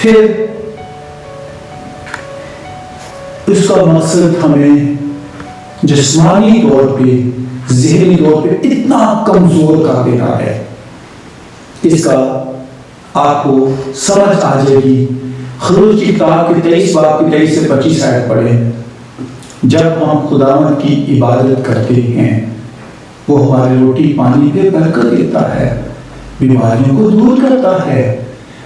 پھر اس کا مقصد ہمیں جسمانی طور پہ ذہنی طور پہ اتنا کمزور کر دینا ہے. اس کا آپ کو سمجھ آ جائے گی. خروج کی کتاب کے 23 باب کی 23 سے 25 آیت پڑھیں. جب ہم خداوند کی عبادت کرتے ہیں وہ ہمارے روٹی پانی پہ برکت دیتا ہے، بیماریوں کو دور کرتا ہے،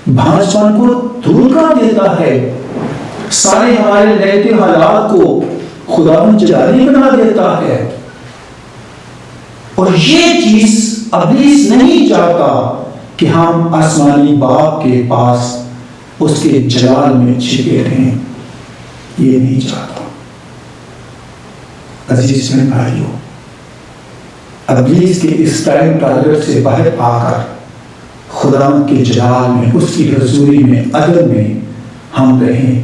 بھانس پن کو دور کر دیتا ہے، سارے ہمارے نیگیٹو حالات کو خداوند جلالی بنا دیتا ہے. اور یہ چیز ابلیس نہیں چاہتا کہ ہم آسمانی باپ کے پاس اس کے جلال میں چھپے رہیں. یہ نہیں چاہتا. عزیز میں بھائیوں، ابلیس کے اس ٹائم ٹارگٹ سے باہر آ کر خداوند کے جلال میں، اس کی حضوری میں، ادب میں ہم رہیں،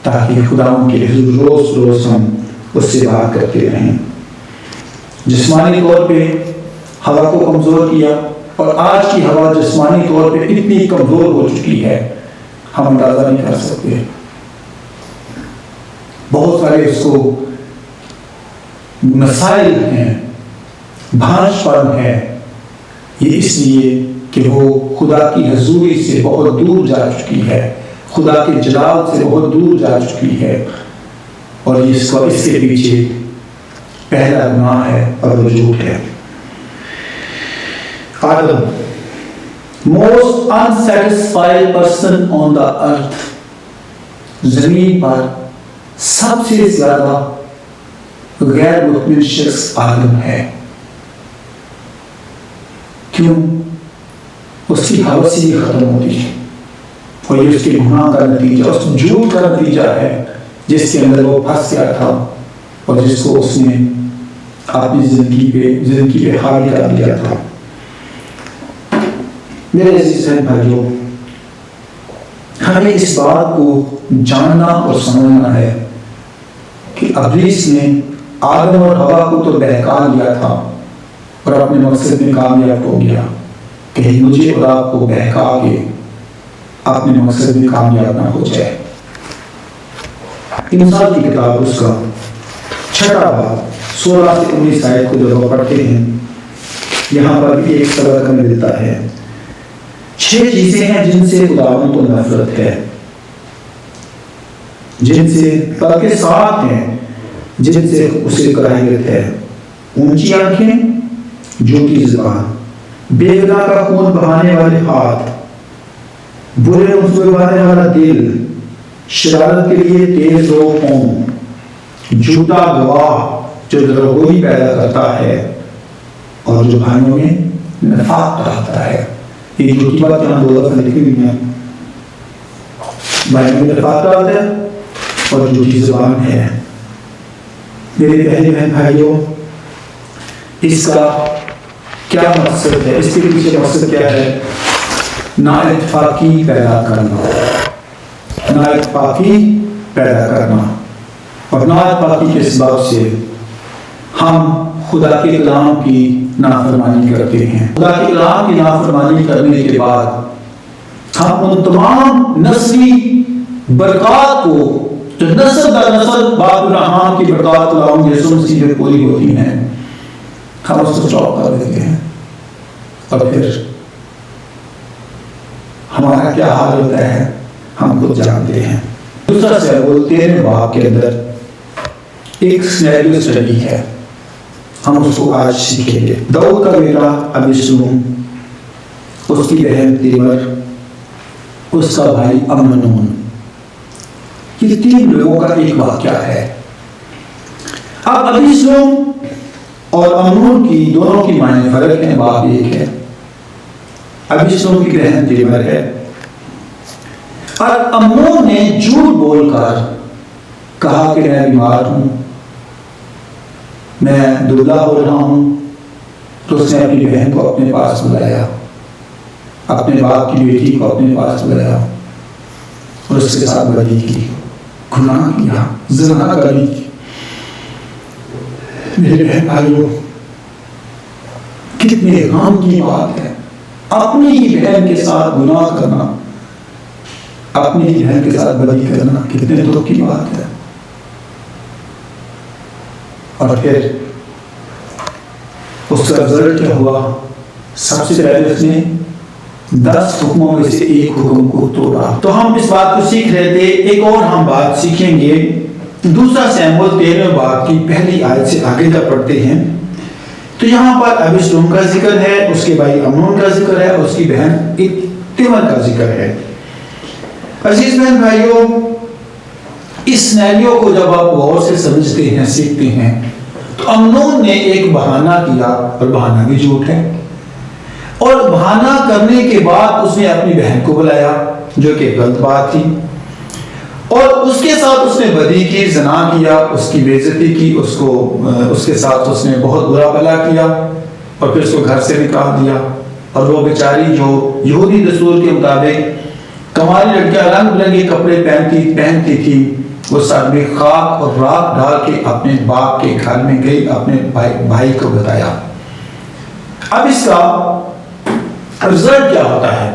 تاکہ خداوند کے حضور روز روز ہم اس سے بات کرتے رہیں. جسمانی طور پہ ہوا کو کمزور کیا، اور آج کی ہوا جسمانی طور پہ اتنی کمزور ہو چکی ہے ہم اندازہ نہیں کر سکتے. بہت سارے اس کو مسائل ہیں، بھانس پن ہے. یہ اس لیے کہ وہ خدا کی حضوری سے بہت دور جا چکی ہے، خدا کے جلال سے بہت دور جا چکی ہے. اور اس کے پیچھے پہلا گناہ ہے اور وہ جھوٹ ہے. آدم موسٹ انسیٹسفائیڈ پرسن آن دا ارتھ، زمین پر سب سے زیادہ غیر مطمئن شخص آدم ہے. کیوں؟ اس کی حوث ہی ختم ہوتی ہے، اور یہ اس کے گناہ کا نتیجہ، اس جھوٹ کا نتیجہ ہے جس کے اندر وہ پھنس گیا تھا اور جس کو اس نے اپنی زندگی پہ حاوی کر لیا تھا. میرے عزیز بھائیوں، ہمیں اس بات کو جاننا اور سمجھنا ہے کہ ابلیس نے آدم اور حوا کو تو بہکا لیا تھا اور اپنے مقصد میں کامیاب ہو گیا. کہیں مجھے اور آپ کو بہکا کے اپنے مقصد میں کامیاب نہ ہو جائے. انسان کی کتاب اس کا 6 باب 16 سے 19 آیت کو جب ہم پڑھتے ہیں، یہاں پر بھی ایک سبق ہمیں ملتا ہے. 6 چیزیں ہیں جن سے خداوند کو نفرت ہے، جن سے بلکہ 7 ہیں جن سے اسے کراہیت ہے. اونچی آنکھیں، جھوٹی زبان، بے گناہ کا خون بہانے والے ہاتھ، برے منصوبے بنانے والا دل، شرارت کے لیے تیز رو قوم، جھوٹا گواہ جو دروغگوئی پیدا کرتا ہے اور جو بھائیوں میں نفاق ڈالتا ہے. یہ جھوٹی بات یہاں 2 دفعہ لکھی ہوئی ہے. بھائیوں میں نفاق ڈالتا ہے اور جھوٹی زبان ہے. میرے پہلے بہن بھائیوں، اس کا کیا مقصد ہے؟ اس کے پیچھے مقصد کیا ہے؟ نااتفاقی پیدا کرنا، نااتفاقی پیدا کرنا. اور نااتفاقی کے اسباب سے ہم خدا کے کلام کی نافرمانی کرتے ہیں. خدا کے کلام کی نافرمانی کرنے کے بعد ہم ان تمام نسلی برکات کو جو نسل در نسل باپ ابراہیم کی برکات خداوند یسوع مسیح میں پوری ہوتی ہیں، ہم اس کو چوک کر دیتے ہیں. اور پھر ہمارا کیا حال ہوتا ہے ہم خود جانتے ہیں. دوسرا سیول 13 باب کے اندر ایک سینیریو اسٹڈی ہے، ہم اس کو آج سیکھیں گے. داؤد کا بیٹا ابیسلوم، اس کی بہن تیمر، اس کا بھائی امنون، یہ 3 لوگوں کا ایک واقعہ ہے. اب ابیسلوم اور امنون کی دونوں کی معنی فرق ہے، باپ ایک ہے. ابیسلوم کی بہن تیمر ہے، اور امنون نے جھوٹ بول کر کہا کہ میں بیمار ہوں، میں دبلا ہو رہا ہوں. تو اس نے اپنی بہن کو اپنے پاس بلایا، اپنے باپ کی بیٹی کو اپنے پاس بلایا اور اس کے ساتھ بدی کی، گناہ کیا، زنا کری. میرے بہن بھائیوں، کتنے غم کی بات ہے اپنی ہی بہن کے ساتھ گناہ کرنا. اپنی بہن کے ساتھ بدی کرنا کتنے دکھ کی بات ہے. اور پھر اس کا رزلٹ کیا ہوا؟ سب سے پہلے اس نے 10 حکموں میں سے ایک حکم کو توڑا. تو ہم اس بات کو سیکھ رہے تھے. ایک اور ہم بات سیکھیں گے. دوسرا سیموئیل 13 باب کی پہلی آیت سے آگے کا پڑھتے ہیں. تو یہاں پر ابشالوم کا ذکر ہے، اس کے بھائی امنون کا ذکر ہے، اس کی بہن تمر کا ذکر ہے. عزیز بہن بھائیوں، اس سینیریو کو جب آپ غور سے سمجھتے ہیں، سیکھتے ہیں، تو امنون نے ایک بہانہ کیا، اور بہانہ بھی جھوٹ ہے. اور بہانہ کرنے کے بعد اس نے اپنی بہن کو بلایا، جو کہ غلط بات تھی، اور اس کے ساتھ اس نے بدی کی، زنا کیا، اس کی بے عزتی کی، اس کے ساتھ اس نے بہت برا بھلا کیا، اور پھر اس کو گھر سے نکال دیا. اور وہ بیچاری جو یہودی دستور کے مطابق کماری لڑکیاں رنگ برنگے کپڑے پہنتی تھی، وہ سر میں خاک اور راکھ ڈال کے اپنے باپ کے گھر میں گئی، اپنے بھائی کو بتایا. اب اس کا رزلٹ کیا ہوتا ہے؟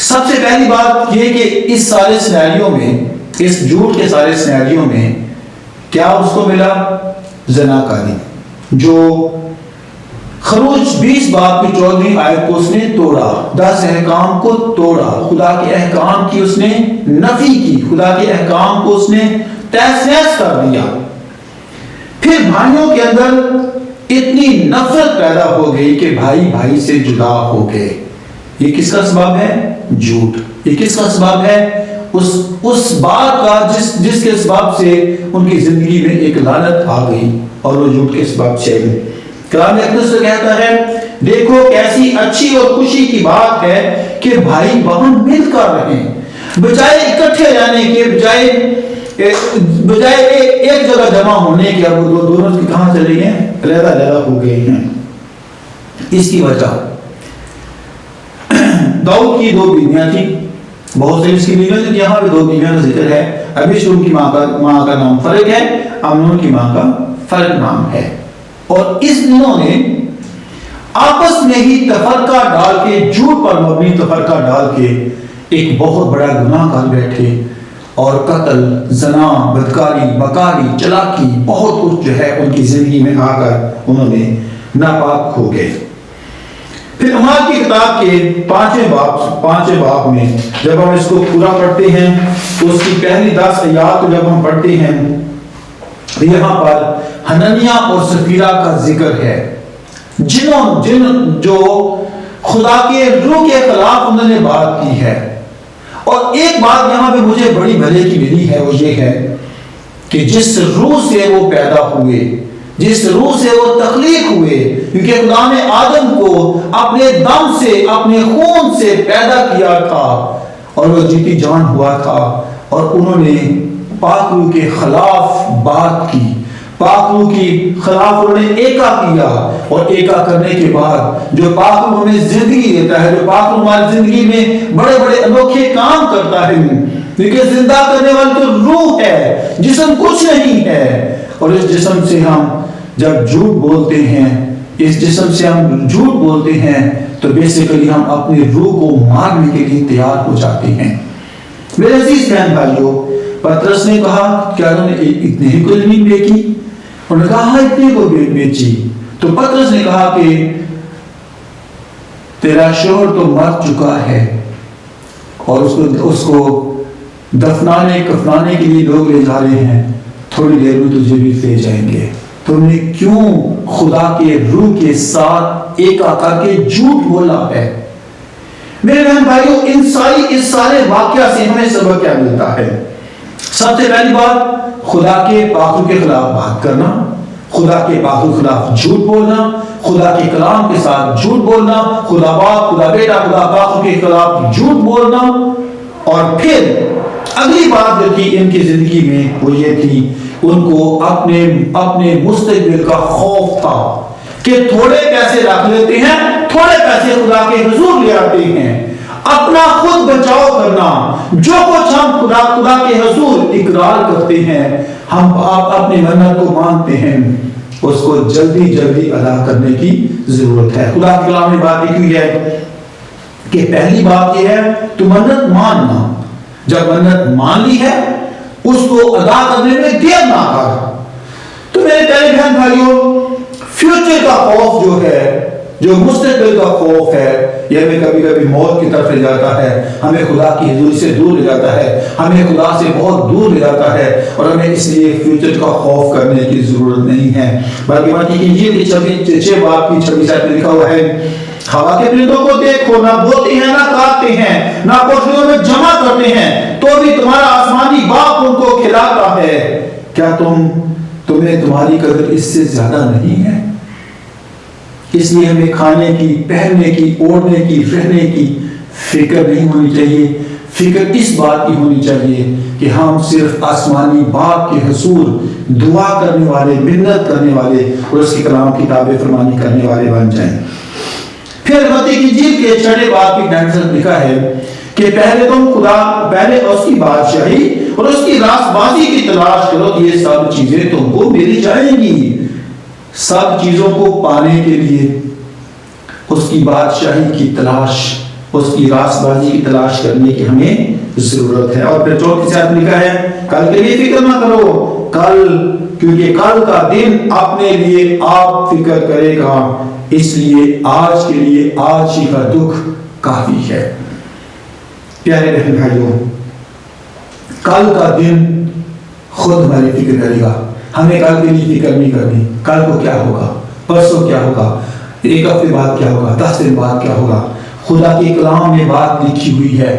سب سے پہلی بات یہ کہ اس سارے سینیریو میں، اس جھوٹ کے سارے سینیریو میں کیا اس کو ملا؟ زناکاری، جو خروج 20 باب کی 14ویں آیت کو اس نے توڑا. 10 احکام کو توڑا، خدا کے احکام کی اس نے نفی کی، خدا کے احکام کو اس نے تہس نہس کر دیا. پھر بھائیوں کے اندر اتنی نفرت پیدا ہو گئی کہ بھائی بھائی سے جدا ہو گئے. یہ کس کا سبب ہے؟ جھوٹ. یہ کس کا سبب ہے؟ اس بات کا جس کے سبب سے ان کی زندگی میں ایک لعنت آ گئی، اور وہ جھوٹ کے سبب سے. کلام اقدس کہتا ہے، دیکھو کیسی اچھی اور خوشی کی بات ہے کہ بھائی بہن مل کر رہیں، بجائے اکٹھے رہنے کے، بجائے ایک جگہ جمع ہونے کے. اب وہ دونوں کہاں چلے گئے؟ علیحدہ ہو گئے ہیں. اس کی وجہ داؤد کی 2 بیویاں تھیں، بہت سے اس کی بیویاں تھیں. یہاں پہ 2 بیویاں کا ذکر ہے. ابشالوم کی ماں کا نام فرق ہے، امنون کی ماں کا فرق نام ہے. اور اس دنوں نے آپس میں ہی تفرقہ ڈال کے، جھوٹ پر مبنی تفرقہ ڈال کے ایک بہت بڑا گناہ کر بیٹھے، اور قتل، زنا، بدکاری، مکاری، چلاکی، بہت کچھ جو ہے ان کی زندگی میں آ کر انہوں نے ناپاک ہو گئے. پھر اعمال کی کتاب کے 5ویں باب میں جب ہم اس کو پورا پڑھتے ہیں تو اس کی پہلی 10 آیات کو جب ہم پڑھتے ہیں، یہاں پر حنانیہ اور سفیرہ کا ذکر ہے، جو خدا کے روح کے خلاف انہوں نے بات کی ہے. اور ایک بات یہاں پہ مجھے بڑی بھلے کی ملی ہے، وہ یہ ہے کہ جس روح سے وہ پیدا ہوئے، جس روح سے وہ تخلیق ہوئے، کیونکہ خدا نے آدم کو اپنے دم سے، اپنے خون سے پیدا کیا تھا، اور وہ جیتی جان ہوا تھا، اور انہوں نے پاک روح کے خلاف بات کی، پاک روح کی خلاف انہوں نے ایکا کیا. اور ایکا کرنے کے بعد جو پاک روح ہمیں زندگی دیتا ہے، جو پاک روح ہماری زندگی میں بڑے بڑے انوکھے کام کرتا ہے، کیونکہ زندہ کرنے والی تو روح ہے، جسم کچھ نہیں ہے. اور اس جسم سے ہم جب جھوٹ بولتے ہیں، اس جسم سے ہم جھوٹ بولتے ہیں، تو بیسیکلی ہم اپنی روح کو مارنے کے لیے تیار ہو جاتے ہیں. میرے عزیز بہن بھائیوں، پترس نے کہا کیا انہوں نے اتنے ہی کو زمین بیچی؟ انہوں نے کہا اتنے کو بیچی. تو پترس نے کہا کہ تیرا شوہر تو مر چکا ہے، اور اس کو دفنانے کفنانے کے لیے لوگ لے جا رہے ہیں، تھوڑی دیر میں تجھے بھی لے جائیں گے. تم نے کیوں خدا کے روح کے ساتھ ایک کر کے جھوٹ بولا ہے؟ میرے بہن بھائیوں، اس سارے واقعہ سے ہمیں سبق کیا ملتا ہے؟ سب سے پہلی بات، خدا کے پاک کے خلاف بات کرنا، خدا کے پاک کے خلاف جھوٹ بولنا، خدا کے کلام کے ساتھ جھوٹ بولنا، خدا باپ، خدا بیٹا، خدا پاک کے خلاف جھوٹ بولنا. اور پھر اگلی بات جو تھی ان کی زندگی میں وہ یہ تھی، ان کو اپنے مستقبل کا خوف تھا کہ تھوڑے پیسے رکھ لیتے ہیں، تھوڑے پیسے خدا کے حضور لے آتے ہیں، اپنا خود بچاؤ کرنا. جو کچھ ہم خدا کے حضور اقرار کرتے ہیں، ہم اپنی منت کو مانتے ہیں، اس کو جلدی ادا کرنے کی ضرورت ہے. خدا کے کلام میں بات لکھی ہے کہ پہلی بات یہ ہے تو منت ماننا. جب منت مان لی ہے اس کو ادا کرنے میں دیر نہ کر۔ تو میرے پیارے بہن بھائیوں، فیوچر کا خوف جو ہے، جو مستقبل کا خوف ہے، یہ ہمیں کبھی کبھی موت کی طرف لے جاتا ہے، ہمیں خدا کی حضوری سے دور لے جاتا ہے، ہمیں خدا سے بہت دور لے جاتا ہے، اور ہمیں اس لیے فیوچر کا خوف کرنے کی ضرورت نہیں ہے۔ بلکہ متی کی انجیل کی 6 باب کی 26 آیت میں لکھا ہوا ہے، ہوا کے پرندوں کو دیکھو، نہ بوتے ہیں، نہ کاٹتے ہیں، نہ کوٹھریوں میں جمع کرتے ہیں، تو بھی تمہارا آسمانی باپ ان کو کھلاتا ہے، کیا تمہیں تمہاری قدر اس سے زیادہ نہیں ہے؟ اس لیے ہمیں کھانے کی، پہننے کی، اوڑھنے کی، رہنے کی فکر نہیں ہونی چاہیے۔ فکر اس بات کی ہونی چاہیے کہ ہم صرف آسمانی باپ کے حضور دعا کرنے والے، منت کرنے والے اور اس کے کلام کی تابع فرمانی کرنے والے بن جائیں۔ پھر متی کی انجیل کے 6 باب کی 9 میں لکھا ہے کہ پہلے اس کی بادشاہی اور اس کی راست بازی کی تلاش کرو، یہ سب چیزیں تم کو مل جائیں گی۔ سب چیزوں کو پانے کے لیے اس کی بادشاہی کی تلاش، اس کی راست بازی کی تلاش کرنے کی ہمیں ضرورت ہے۔ اور پھر 4 آیت میں لکھا ہے، کل کے لیے فکر نہ کرو، کیونکہ کل کا دن اپنے لیے آپ فکر کرے گا، اس لیے آج کے لیے آج ہی کا دکھ کافی ہے۔ پیارے بہن بھائیوں، کل کا دن خود ہماری فکر کرے گا، ہمیں کل کے لیے فکر نہیں کرنی۔ کل کو کیا ہوگا، پرسوں کیا ہوگا، 1 ہفتے بعد کیا ہوگا، 10 دن بعد کیا ہوگا۔ خدا کے کلام میں بات لکھی ہوئی ہے،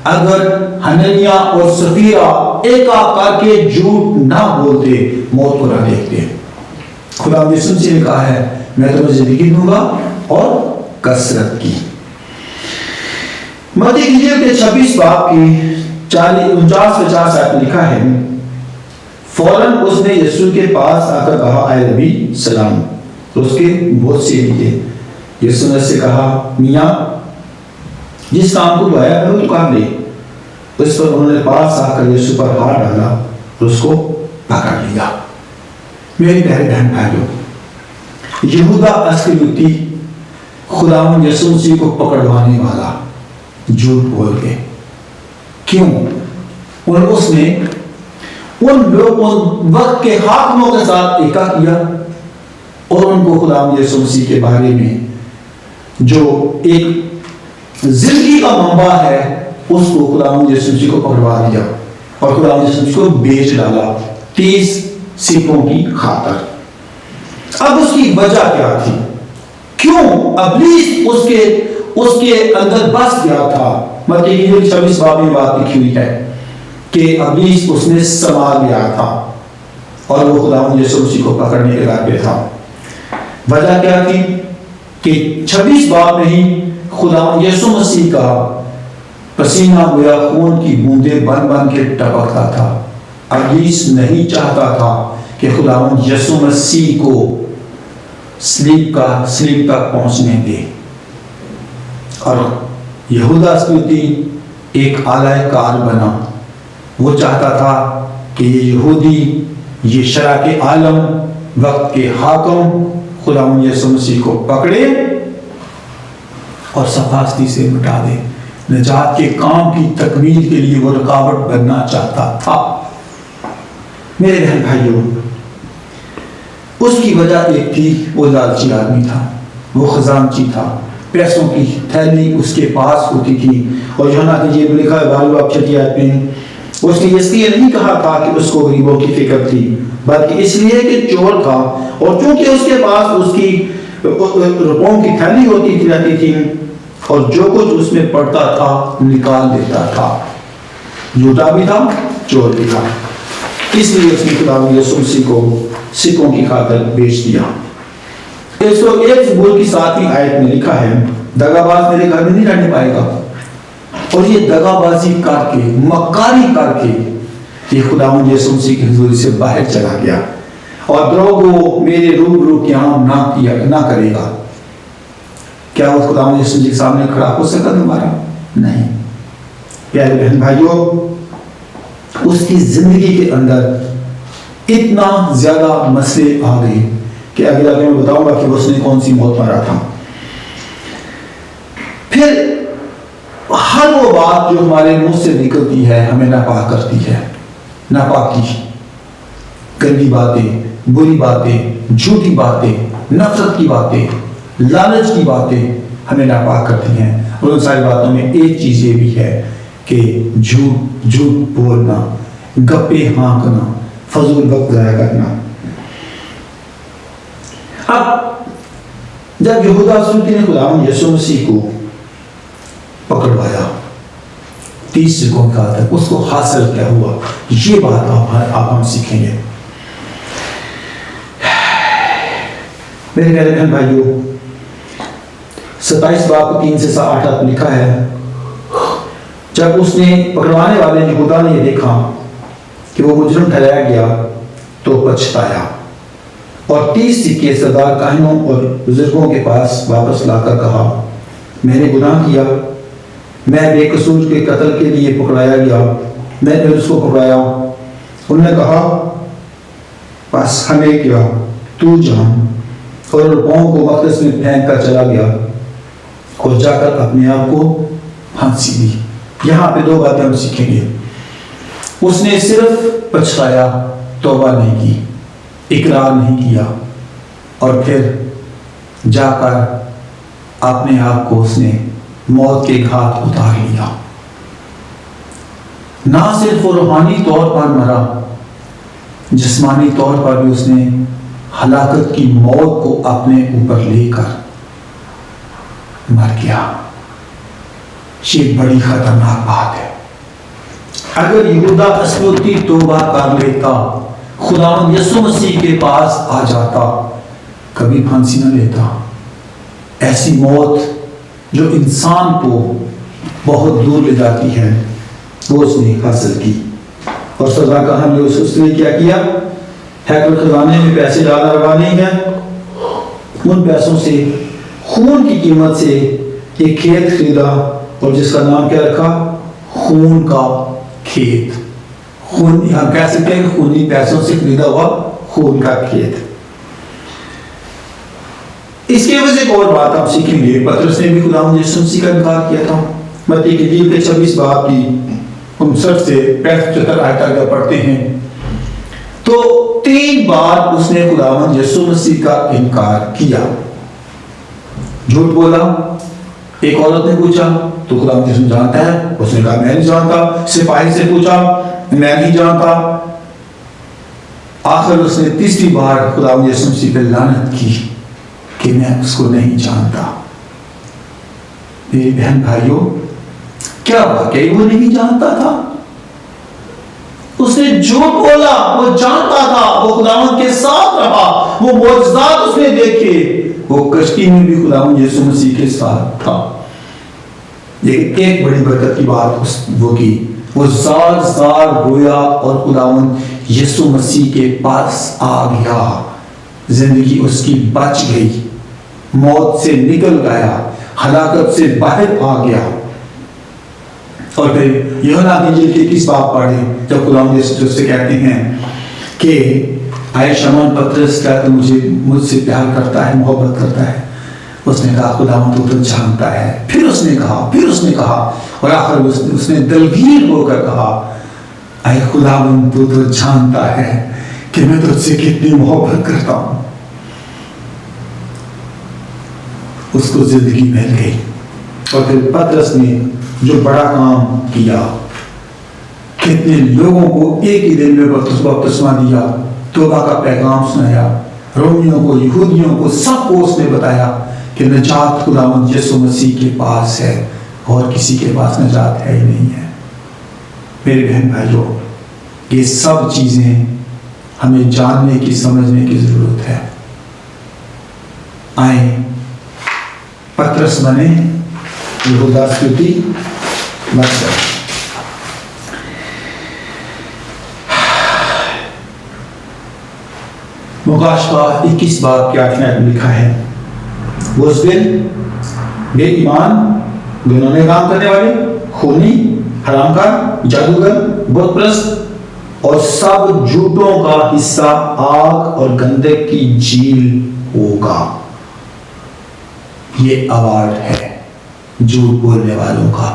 اگر حننیہ اور سفیرہ ایک کر کے جھوٹ نہ بولتے، موت کو نہ دیکھتے۔ خدا نے سن سے کہا ہے، میں تمہیں زندگی دوں گا اور کثرت کی۔ متی کی انجیل کے 26 باب کی 49-50 آیت میں لکھا ہے، فوراً اس نے یسوع کے پاس آ کر کہا، اے نبی سلام۔ تو اس کے بہت سے لیے یسوع نے سے کہا، میاں جس کام کو آیا ہے وہ تو کام لے۔ اس پر انہوں نے پاس آ کر یسوع پر ہاتھ ڈالا اور اس کو پکڑ لیا۔ میری پیارے بہن بھائیوں، یہودا اسکریوتی خداوند یسوع مسیح کو پکڑوانے والا جھوٹ بول کے، کیوں؟ اور اس نے ان وقت کے حاکموں کے ساتھ ایکا کیا اور ان کو خداوند یسوع مسیح کے بارے میں جو ایک زندگی کا منبع ہے اس کو خداوند یسوع مسیح کو پکڑوا دیا اور خداوند یسوع مسیح کو بیچ ڈالا 30 سکوں کی خاطر۔ اب اس کی وجہ کیا تھی؟ کیوں ابلیس اس کے اندر بس گیا تھا؟ متی کی انجیل 26 باب میں بات لکھی ہوئی ہے کہ ابلیس اس نے سما لیا تھا اور وہ خداوند یسوع مسیح کو پکڑنے کے راستے پہ تھا۔ وجہ کیا تھی کہ 26 باب میں ہی خداوند یسوع مسیح کا پسینہ گویا خون کی بوندیں بن بن کے ٹپکتا تھا۔ ابلیس نہیں چاہتا تھا کہ خداوند یسوع مسیح کو سلیب تک پہنچنے دے، اور یہودا اسکریوتی ایک اعلی کار بنا۔ وہ چاہتا تھا کہ یہ یہودی، یہ شرع کے عالم، وقت کے حاکم خداوند یسوع مسیح کو پکڑے اور صفاستی سے مٹا دے۔ نجات کے کام کی تکمیل کے لیے وہ رکاوٹ بننا چاہتا تھا۔ میرے بہن بھائیوں، اس کی وجہ ایک تھی، وہ لالچی آدمی تھا، وہ خزانچی تھا، پیسوں کی تھیلی اس کے پاس ہوتی تھی۔ اور یوحنا کی انجیل میں لکھا ہے 12 باب 6 آیت میں، اس نے اس لیے نہیں کہا تھا کہ اس کو غریبوں کی فکر تھی، بلکہ اس لیے کہ چور تھا، اور چونکہ اس کے پاس اس کی روپوں کی تھیلی ہوتی رہتی تھی اور جو کچھ اس میں پڑتا تھا نکال دیتا تھا۔ جھوٹا بھی تھا، چور بھی تھا، اس لیے اس نے خداوند یسوع مسیح کو سکوں کی خاطر بیچ دیا۔ 101 زبور کی 7ویں آیت میں لکھا ہے، دغا باز میرے گھر میں نہیں رہنے پائے گا۔ اور یہ دغا بازی کر کے، مکاری کر کے یہ خداوند یسوع مسیح کی حضوری سے باہر چلا گیا، اور دروغ میرے روبرو قیام نہ کرے گا۔ کیا وہ خداوند یسوع مسیح کے سامنے کھڑا ہو سکا دوبارہ؟ نہیں۔ پیارے بہن بھائیوں، اس کی زندگی کے اندر اتنا زیادہ مسئلے آ گئے کہ اگلا میں بتاؤں گا کہ اس نے کون سی موت مرا تھا۔ پھر ہر وہ بات جو ہمارے منہ سے نکلتی ہے ہمیں ناپاک کرتی ہے. ناپاکی، گندی باتیں، بری باتیں، جھوٹی باتیں، نفرت کی باتیں، لالچ کی باتیں ہمیں ناپاک کرتی ہیں. اور ان ساری باتوں میں ایک چیز یہ بھی ہے کہ جھوٹ بولنا، گپے ہانکنا، فضول وقت ضائع کرنا. اب جب یہودا اسکریوطی نے خداوند یسوع مسیح کو پکڑوایا 30 سکوں کا تک اس کو حاصل کیا ہوا، یہ بات آپ ہم سیکھیں گے. میرے پیارے بہن بھائیوں، 27 باب 3 سے 8 تک لکھا ہے، جب اس نے پکڑوانے والے یہودا نے یہ دیکھا کہ وہ مجرم ٹھہرایا گیا تو پچھتایا اور 30 سکے سردار کاہنوں اور بزرگوں کے پاس واپس لا کر کہا، میں نے گناہ کیا، میں بے قصور کے قتل کے لیے پکڑایا گیا، میں نے اس کو پکڑایا. انہوں نے کہا، بس ہمیں کیا، تو جان. اور پاؤں کو مقدس میں پھینک کر چلا گیا اور جا کر اپنے آپ کو پھانسی دی. یہاں پہ 2 باتیں ہم سیکھیں گے. اس نے صرف پچھتایا، توبہ نہیں کی، اقرار نہیں کیا، اور پھر جا کر اپنے آپ کو اس نے موت کے گھاٹ اتار لیا. نہ صرف وہ روحانی طور پر مرا، جسمانی طور پر بھی اس نے ہلاکت کی موت کو اپنے اوپر لے کر مر گیا. یہ بڑی خطرناک بات ہے. اگر یہودا اسکریوطی توبہ کر لیتا، خداوند یسوع مسیح کے پاس آ جاتا، کبھی پھانسی نہ لیتا. ایسی موت جو انسان کو بہت دور لے جاتی ہے وہ اس نے حاصل کی. اور سزا کا ہم نے اس نے کیا کیا؟ ہیکل خزانے میں پیسے ڈالنا روا نہیں ہے. ان پیسوں سے، خون کی قیمت سے ایک کھیت خریدا اور جس کا نام کیا رکھا؟ خون کا کھیت. خون، ہم کہہ سکتے ہیں خونی پیسوں سے خریدا ہوا خون کا کھیت. اس کے وجہ سے ایک اور بات آپ سیکھیں گے. پطرس نے بھی خداوند یسوع مسیح کا انکار کیا تھا. متی کی انجیل کے 26 باب کی 59 سے 75 آیت تک پڑھتے ہیں تو 3 بار اس نے خداوند یسوع مسیح کا انکار کیا. جھوٹ بولا. ایک عورت نے پوچھا تو خداوند یسوع جانتا ہے، اس نے کہا میں نہیں جانتا. سپاہی سے پوچھا، میں نہیں جانتا. آخر اس نے 3ری بار خداوند یسوع مسیح پہ لعنت کی کہ میں اس کو نہیں جانتا. میری بہن بھائیوں، کیا واقعی وہ نہیں جانتا تھا؟ اس نے جھوٹ بولا، وہ جانتا تھا. وہ خداوند کے ساتھ رہا، وہ معجزات اس نے دیکھے، وہ کشتی میں بھی خداوند یسوع مسیح کے ساتھ تھا. لیکن ایک بڑی برکت کی بات وہ کی، وہ زار زار رویا اور خداوند یسوع مسیح کے پاس آ گیا. زندگی اس کی بچ گئی، موت سے نکل گیا، ہلاکت سے باہر آ گیا. اور پھر یوحنا کی انجیل کے 21 باب پڑھیں، جب خداوند یسوع سے کہتے ہیں کہ اے شمعون پطرس، کیا تو مجھ سے پیار کرتا ہے، محبت کرتا ہے؟ اس نے کہا خداوند تو جانتا ہے. پھر اس نے کہا اور آخر اس نے دلگیر ہو کر کہا، اے خداوند تو جانتا ہے کہ میں تجھ سے کتنی محبت کرتا ہوں. اس کو زندگی مل گئی. اور پھر پطرس نے جو بڑا کام کیا، کتنے لوگوں کو ایک ہی دن میں بپتسمہ دیا، توبہ کا پیغام سنایا، رومیوں کو، یہودیوں کو، سب کو اس نے بتایا کہ نجات خداوند یسوع مسیح کے پاس ہے اور کسی کے پاس نجات ہے ہی نہیں ہے. میرے بہن بھائیوں، یہ سب چیزیں ہمیں جاننے کی، سمجھنے کی ضرورت ہے. آئیں پطرس بنے، یہودا اسکریوطی مت کریں. مکاشفہ 21 باب کے 8 آیت میں لکھا ہے، وہ اس دن بے ایمان، گناہ کام کرنے والے، خونی، حرام کار، جادوگر، بت پرست اور سب جھوٹوں کا حصہ آگ اور گندک کی جھیل ہوگا. یہ ایوارڈ ہے جھوٹ بولنے والوں کا.